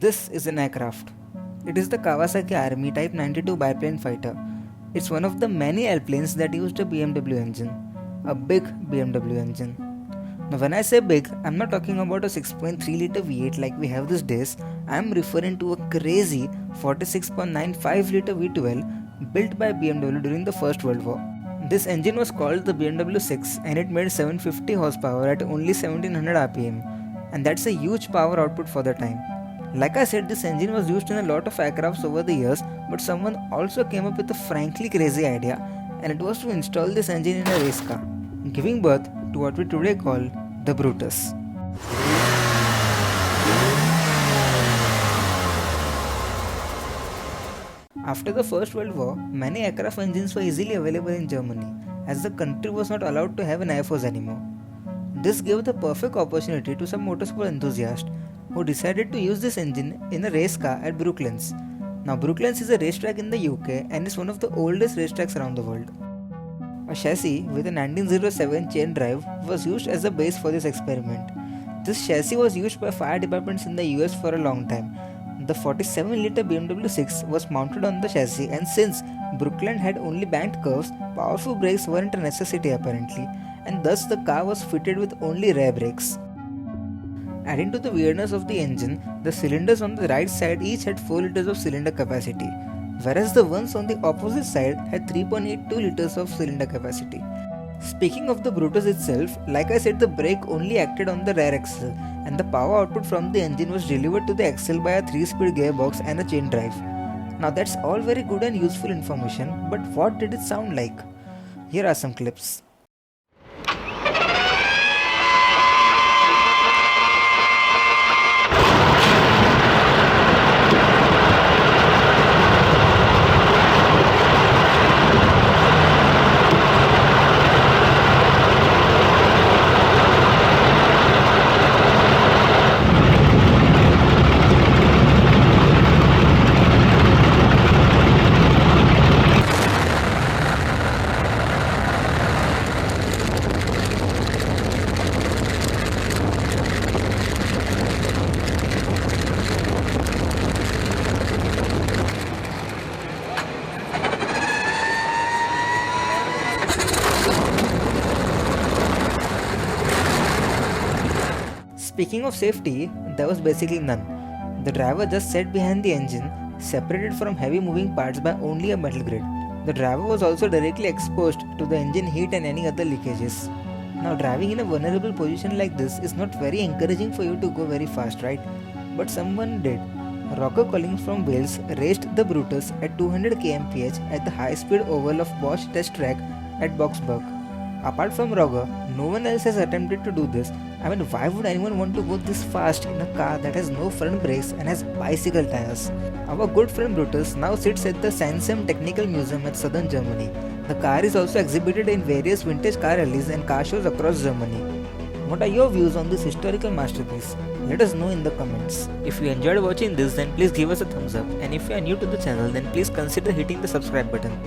This is an aircraft. It is the Kawasaki Army Type 92 biplane fighter. It's one of the many airplanes that used a BMW engine, a big BMW engine. Now, when I say big, I'm not talking about a 6.3 liter V8 like we have these days. I'm referring to a crazy 46.95 liter V12 built by BMW during the First World War. This engine was called the BMW 6 and it made 750 horsepower at only 1700 rpm, and that's a huge power output for the time. Like I said, this engine was used in a lot of aircrafts over the years, but someone also came up with a frankly crazy idea, and it was to install this engine in a race car, giving birth to what we today call the Brutus. After the First World War, many aircraft engines were easily available in Germany, as the country was not allowed to have an air force anymore. This gave the perfect opportunity to some motorsport enthusiasts who decided to use this engine in a race car at Brooklands. Now, Brooklands is a racetrack in the UK and is one of the oldest racetracks around the world. A chassis with a 1907 chain drive was used as a base for this experiment. This chassis was used by fire departments in the US for a long time. The 47-liter BMW 6 was mounted on the chassis, and since Brooklands had only banked curves, powerful brakes weren't a necessity apparently, and thus the car was fitted with only rear brakes. Adding to the weirdness of the engine, the cylinders on the right side each had 4 liters of cylinder capacity, whereas the ones on the opposite side had 3.82 liters of cylinder capacity. Speaking of the Brutus itself, like I said, the brake only acted on the rear axle, and the power output from the engine was delivered to the axle by a 3-speed gearbox and a chain drive. Now that's all very good and useful information, but what did it sound like? Here are some clips. Speaking of safety, there was basically none. The driver just sat behind the engine, separated from heavy moving parts by only a metal grid. The driver was also directly exposed to the engine heat and any other leakages. Now, driving in a vulnerable position like this is not very encouraging for you to go very fast, right? But someone did. Roger Collins from Wales raced the Brutus at 200 kmph at the high-speed oval of Bosch test track at Boxburg. Apart from Roger, no one else has attempted to do this. I mean, why would anyone want to go this fast in a car that has no front brakes and has bicycle tires? Our good friend Brutus now sits at the Sansheim Technical Museum at southern Germany. The car is also exhibited in various vintage car rallies and car shows across Germany. What are your views on this historical masterpiece? Let us know in the comments. If you enjoyed watching this, then please give us a thumbs up, and if you are new to the channel, then please consider hitting the subscribe button.